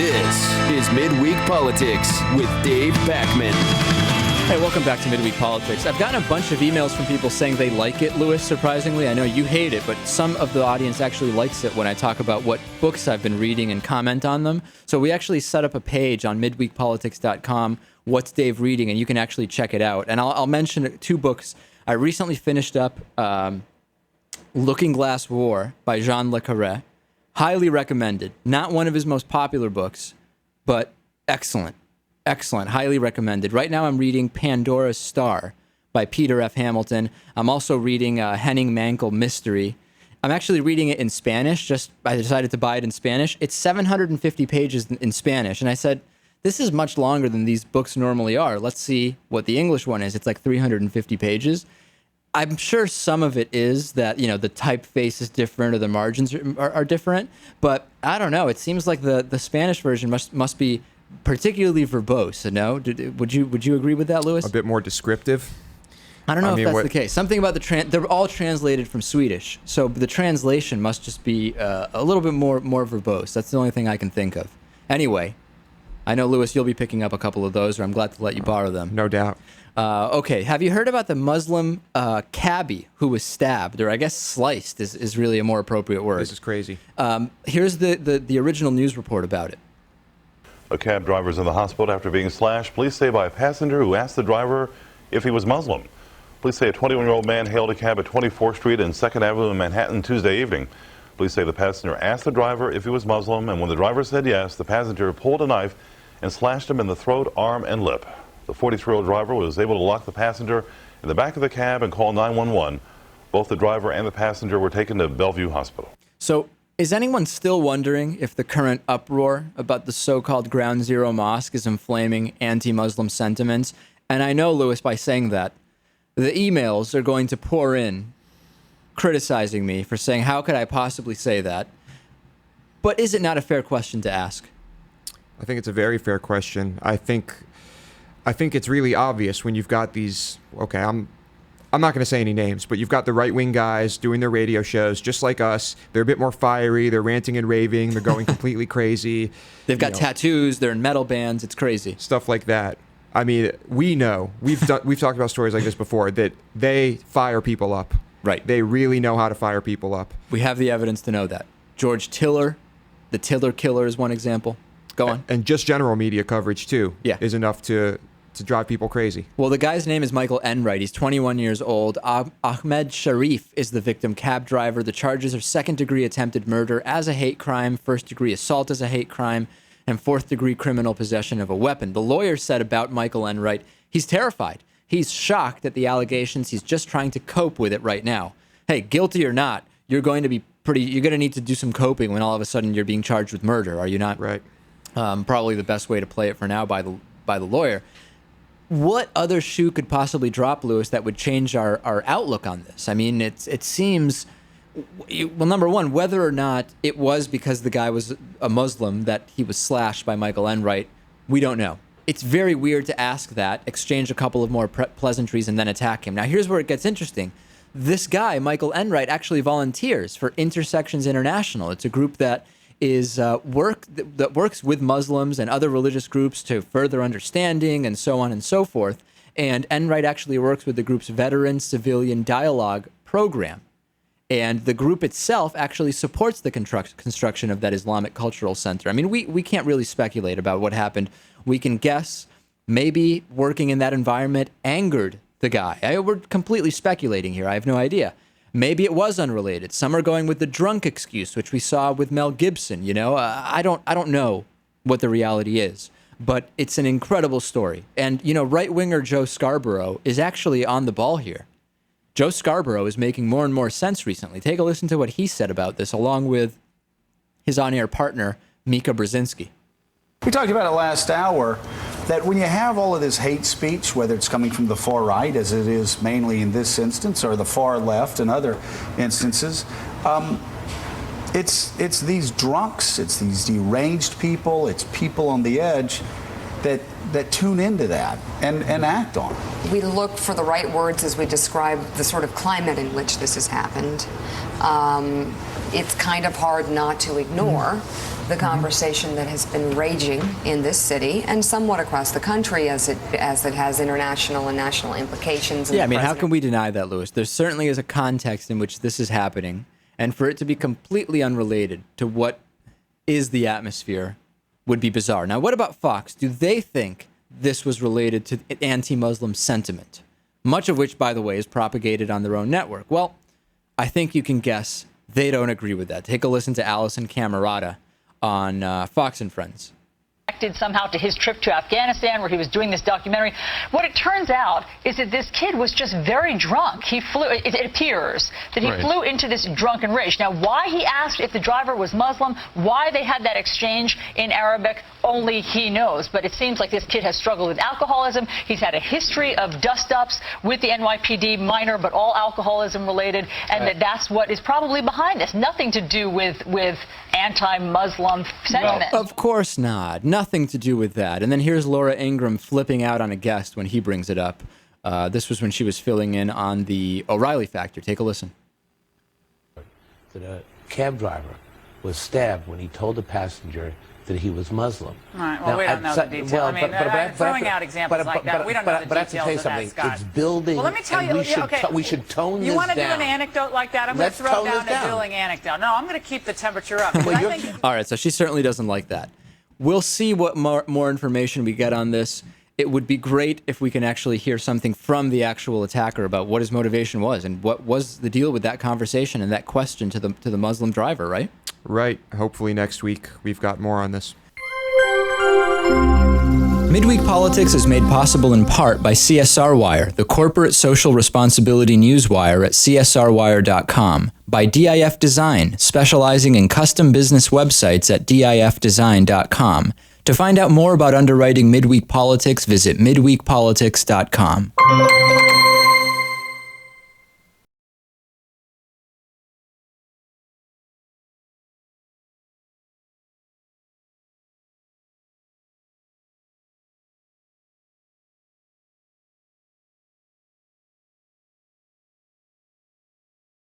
This is Midweek Politics with Dave Pakman. Hey, welcome back to Midweek Politics. I've gotten a bunch of emails from people saying they like it, Louis, surprisingly. I know you hate it, but some of the audience actually likes it when I talk about what books I've been reading and comment on them. So we actually set up a page on midweekpolitics.com, What's Dave Reading, and you can actually check it out. And I'll mention two books. I recently finished up Looking Glass War by Jean Le Carré. Highly recommended. Not one of his most popular books, but excellent. Excellent. Highly recommended. Right now I'm reading Pandora's Star by Peter F. Hamilton. I'm also reading Henning Mankell Mystery. I'm actually reading it in Spanish. I decided to buy it in Spanish. It's 750 pages in Spanish. And I said, this is much longer than these books normally are. Let's see what the English one is. It's like 350 pages. I'm sure some of it is that, the typeface is different or the margins are different. But I don't know. It seems like the Spanish version must be particularly verbose, no? Would you agree with that, Louis? A bit more descriptive? I don't know if that's the case. Something about they're all translated from Swedish, so the translation must just be a little bit more verbose. That's the only thing I can think of. Anyway, I know, Louis, you'll be picking up a couple of those, or I'm glad to let you borrow them. No doubt. Okay, have you heard about the Muslim Cabbie who was stabbed, or I guess sliced is really a more appropriate word. This is crazy. Here's the original news report about it. A cab driver is in the hospital after being slashed, police say, by a passenger who asked the driver if he was Muslim. Police say a 21-year-old man hailed a cab at 24th Street and 2nd Avenue in Manhattan Tuesday evening. Police say the passenger asked the driver if he was Muslim, and when the driver said yes, the passenger pulled a knife and slashed him in the throat, arm, and lip. The 43-year-old driver was able to lock the passenger in the back of the cab and call 911. Both the driver and the passenger were taken to Bellevue Hospital. So, is anyone still wondering if the current uproar about the so-called Ground Zero Mosque is inflaming anti-Muslim sentiments? And I know, Louis, by saying that, the emails are going to pour in criticizing me for saying, how could I possibly say that? But is it not a fair question to ask? I think it's a very fair question. I think it's really obvious when you've got these, okay, I'm not going to say any names, but you've got the right-wing guys doing their radio shows just like us. They're a bit more fiery. They're ranting and raving. They're going completely crazy. They've got tattoos. They're in metal bands. It's crazy. Stuff like that. I mean, we know. We've talked about stories like this before, that they fire people up. Right. They really know how to fire people up. We have the evidence to know that. George Tiller, the Tiller killer, is one example. Go on. And just general media coverage, too, is enough to drive people crazy. Well, the guy's name is Michael Enright. He's 21 years old. Ahmed Sharif is the victim cab driver. The charges are second-degree attempted murder as a hate crime, first-degree assault as a hate crime, and fourth-degree criminal possession of a weapon. The lawyer said about Michael Enright, he's terrified. He's shocked at the allegations. He's just trying to cope with it right now. Hey, guilty or not, you're going to need to do some coping when all of a sudden you're being charged with murder, are you not? Right. Probably the best way to play it for now by the lawyer. What other shoe could possibly drop, Louis, that would change our outlook on this? I mean, it seems, well, number one, whether or not it was because the guy was a Muslim that he was slashed by Michael Enright, we don't know. It's very weird to ask that, exchange a couple of more pleasantries, and then attack him. Now, here's where it gets interesting. This guy, Michael Enright, actually volunteers for Intersections International. It's a group that works with Muslims and other religious groups to further understanding and so on and so forth. And Enright actually works with the group's Veteran-Civilian Dialogue program. And the group itself actually supports the construction of that Islamic Cultural Center. I mean, we can't really speculate about what happened. We can guess maybe working in that environment angered the guy. We're completely speculating here. I have no idea. Maybe it was unrelated. Some are going with the drunk excuse, which we saw with Mel Gibson. I don't know what the reality is, but it's an incredible story. And right-winger Joe Scarborough is actually on the ball here. Joe Scarborough is making more and more sense recently. Take a listen to what he said about this, along with his on-air partner, Mika Brzezinski. We talked about it last hour, that when you have all of this hate speech, whether it's coming from the far right, as it is mainly in this instance, or the far left in other instances, it's these drunks, it's these deranged people, it's people on the edge that tune into that and act on it. We look for the right words as we describe the sort of climate in which this has happened. It's kind of hard not to ignore the conversation that has been raging in this city and somewhat across the country as it has international and national implications. Yeah, I mean, how can we deny that, Lewis? There certainly is a context in which this is happening, and for it to be completely unrelated to what is the atmosphere would be bizarre. Now, what about Fox? Do they think this was related to anti-Muslim sentiment? Much of which, by the way, is propagated on their own network. Well, I think you can guess they don't agree with that. Take a listen to Allison Camerata on Fox and Friends. Somehow to his trip to Afghanistan where he was doing this documentary. What it turns out is that this kid was just very drunk. He flew, it appears that he flew into this drunken rage. Now, why he asked if the driver was Muslim, why they had that exchange in Arabic, only he knows. But it seems like this kid has struggled with alcoholism. He's had a history of dust-ups with the NYPD, minor but all alcoholism related, and that's what is probably behind this. Nothing to do with anti-Muslim sentiment. Well, of course not. Nothing to do with that. And then here's Laura Ingraham flipping out on a guest when he brings it up. This was when she was filling in on the O'Reilly Factor. Take a listen. That a cab driver was stabbed when he told the passenger that he was Muslim. All right, well, we don't know the details. Well, I'm throwing out examples like that. We don't know the but I have to tell you details of that, something. Scott. It's building. Well, let me tell you. We should tone this down. You want to do an anecdote like that? I'm going to throw down a dueling anecdote. No, I'm going to keep the temperature up. All right, so she certainly doesn't like that. We'll see what more information we get on this. It would be great if we can actually hear something from the actual attacker about what his motivation was and what was the deal with that conversation and that question to the Muslim driver, right? Right. Hopefully next week we've got more on this. Midweek Politics is made possible in part by CSR Wire, the corporate social responsibility newswire at csrwire.com, by DIF Design, specializing in custom business websites at difdesign.com. To find out more about underwriting Midweek Politics, visit midweekpolitics.com.